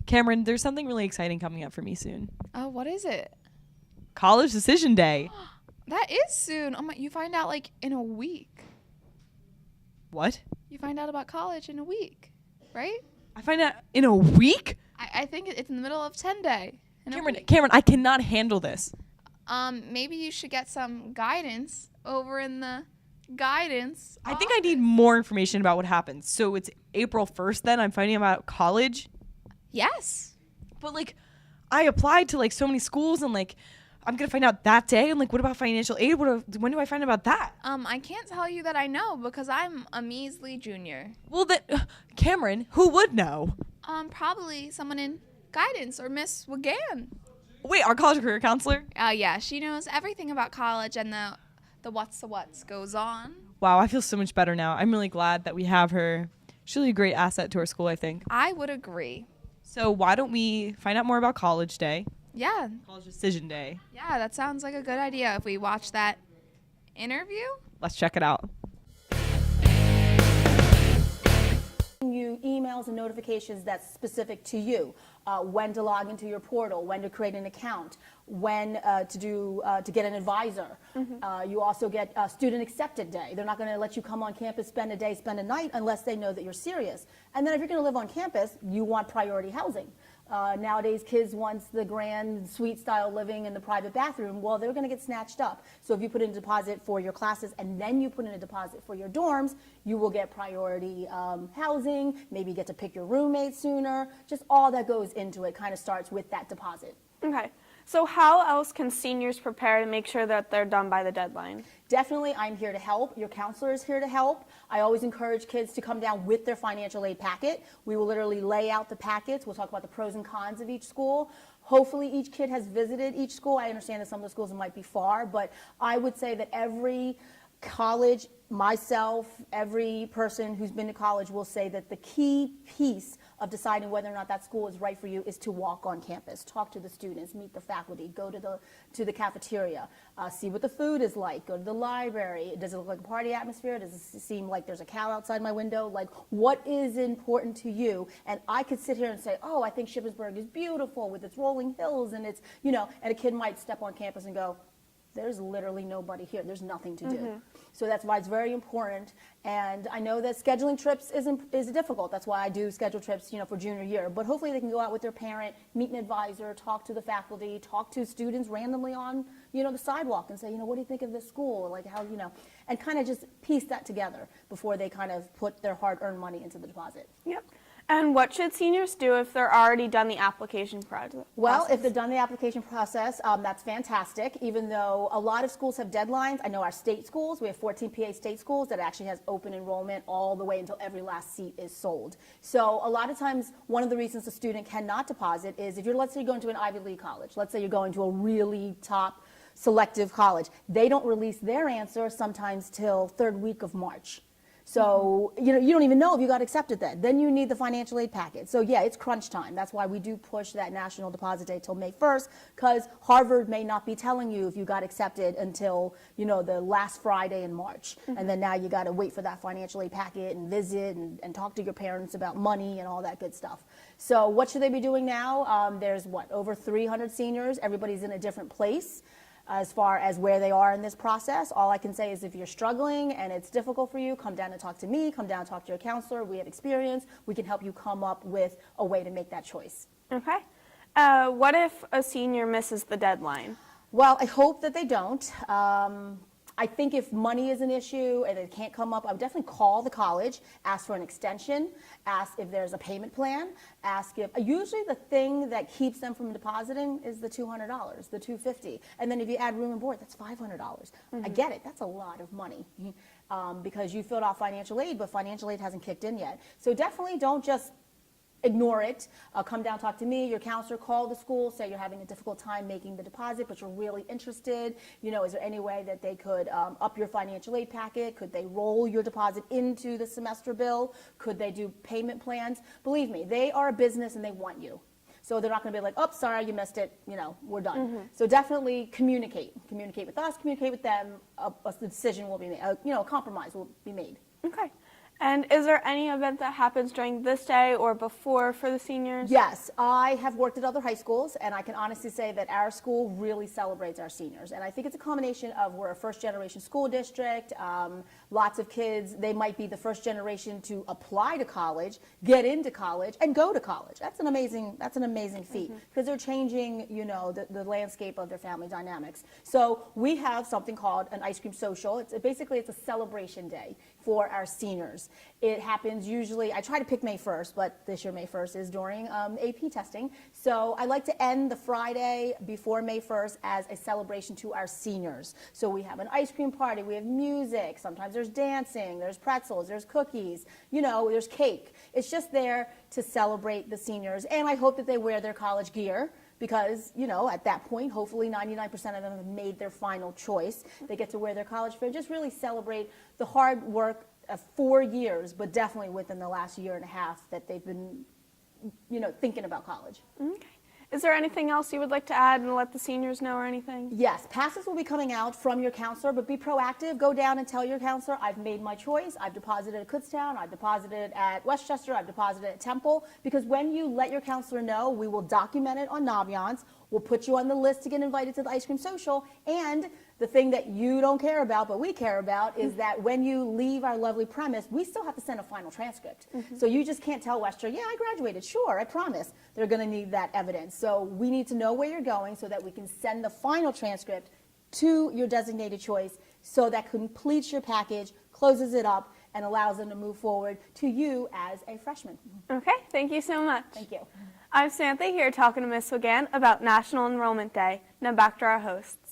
Cameron, there's something really exciting coming up for me soon. Oh, what is it? College decision day. That is soon. Oh my, you find out like in a week. What? You find out about college in a week, right? I find out in a week? I think it's in the middle of 10 day. Cameron, I cannot handle this. Maybe you should get some guidance over in the guidance. I think I need more information about what happens. So it's April 1st then I'm finding out about college? Yes. But like I applied to like so many schools and like I'm going to find out that day. And like what about financial aid? When do I find out about that? I can't tell you that I know because I'm a measly junior. Well, then Cameron, who would know? Probably someone in guidance or Miss Wagan. Wait, our college career counselor? Yeah, she knows everything about college and the what's goes on. Wow, I feel so much better now. I'm really glad that we have her. She's really a great asset to our school, I think. I would agree. So why don't we find out more about college day? Yeah. College decision day. Yeah, that sounds like a good idea if we watch that interview. Let's check it out. You emails and notifications that's specific to you, when to log into your portal, when to create an account, when to get an advisor. You also get student accepted day. They're not going to let you come on campus, spend a day, spend a night unless they know that you're serious. And then if you're going to live on campus, you want priority housing. Nowadays, kids want the grand suite style living in the private bathroom. Well, they're going to get snatched up. So if you put in a deposit for your classes and then you put in a deposit for your dorms, you will get priority housing, maybe get to pick your roommate sooner. Just all that goes into it kind of starts with that deposit. Okay. So how else can seniors prepare to make sure that they're done by the deadline? Definitely, I'm here to help. Your counselor is here to help. I always encourage kids to come down with their financial aid packet. We will literally lay out the packets. We'll talk about the pros and cons of each school. Hopefully each kid has visited each school. I understand that some of the schools might be far, but I would say that every college, myself, every person who's been to college will say that the key piece of deciding whether or not that school is right for you is to walk on campus, talk to the students, meet the faculty, go to the cafeteria, see what the food is like, go to the library. Does it look like a party atmosphere? Does it seem like there's a cow outside my window? Like, what is important to you? And I could sit here and say, oh, I think Shippensburg is beautiful with its rolling hills and it's, and a kid might step on campus and go, there's literally nobody here. There's nothing to do. So that's why it's very important. And I know that scheduling trips is difficult. That's why I do schedule trips, for junior year. But hopefully they can go out with their parent, meet an advisor, talk to the faculty, talk to students randomly on, the sidewalk and say, what do you think of this school? Like how, and kind of just piece that together before they kind of put their hard-earned money into the deposit. Yep. And what should seniors do if they're already done the application process? Well, if they've done the application process, that's fantastic, even though a lot of schools have deadlines. I know our state schools, we have 14 PA state schools that actually has open enrollment all the way until every last seat is sold. So a lot of times, one of the reasons a student cannot deposit is if let's say you're going to an Ivy League college, let's say you're going to a really top selective college, they don't release their answer sometimes till third week of March. So, you don't even know if you got accepted then. Then you need the financial aid packet. So, yeah, it's crunch time. That's why we do push that national deposit date till May 1st, because Harvard may not be telling you if you got accepted until, the last Friday in March. And then now you got to wait for that financial aid packet and visit and talk to your parents about money and all that good stuff. So what should they be doing now? There's, over 300 seniors. Everybody's in a different place as far as where they are in this process. All I can say is if you're struggling and it's difficult for you, come down and talk to me, come down and talk to your counselor. We have experience. We can help you come up with a way to make that choice. Okay. What if a senior misses the deadline? Well, I hope that they don't. I think if money is an issue and it can't come up, I would definitely call the college, ask for an extension, ask if there's a payment plan, ask if, usually the thing that keeps them from depositing is the $200, the $250. And then if you add room and board, that's $500. I get it, that's a lot of money because you filled out financial aid, but financial aid hasn't kicked in yet. So definitely don't just ignore it. Come down, talk to me, your counselor, call the school, say you're having a difficult time making the deposit, but you're really interested. Is there any way that they could up your financial aid packet? Could they roll your deposit into the semester bill? Could they do payment plans? Believe me, they are a business and they want you. So they're not going to be like, oh, sorry, you missed it, we're done. So definitely communicate. Communicate with us, communicate with them. A decision will be made, a compromise will be made. Okay. And is there any event that happens during this day or before for the seniors? Yes, I have worked at other high schools, and I can honestly say that our school really celebrates our seniors. And I think it's a combination of we're a first-generation school district. Lots of kids, they might be the first generation to apply to college, get into college, and go to college. That's an amazing feat because they're changing, you know, the landscape of their family dynamics. So we have something called an ice cream social. Basically it's a celebration day for our seniors. It happens usually, I try to pick May 1st, but this year May 1st is during AP testing. So I like to end the Friday before May 1st as a celebration to our seniors. So we have an ice cream party, we have music, sometimes there's dancing, there's pretzels, there's cookies, you know, there's cake. It's just there to celebrate the seniors. And I hope that they wear their college gear, because, you know, at that point, hopefully 99% of them have made their final choice. They get to wear their college fair, just really celebrate the hard work of 4 years, but definitely within the last year and a half that they've been, you know, thinking about college. Okay. Is there anything else you would like to add and let the seniors know or anything? Yes, passes will be coming out from your counselor, but be proactive. Go down and tell your counselor, I've made my choice. I've deposited at Kutztown, I've deposited at Westchester, I've deposited at Temple. Because when you let your counselor know, we will document it on Naviance. We'll put you on the list to get invited to the ice cream social. And the thing that you don't care about, but we care about, is that when you leave our lovely premise, we still have to send a final transcript. So you just can't tell Westchester, yeah, I graduated. Sure, I promise. They're going to need that evidence. So we need to know where you're going so that we can send the final transcript to your designated choice, so that completes your package, closes it up, and allows them to move forward to you as a freshman. Okay, thank you so much. Thank you. I'm Samantha here talking to Ms. Hogan about National Enrollment Day. Now back to our hosts.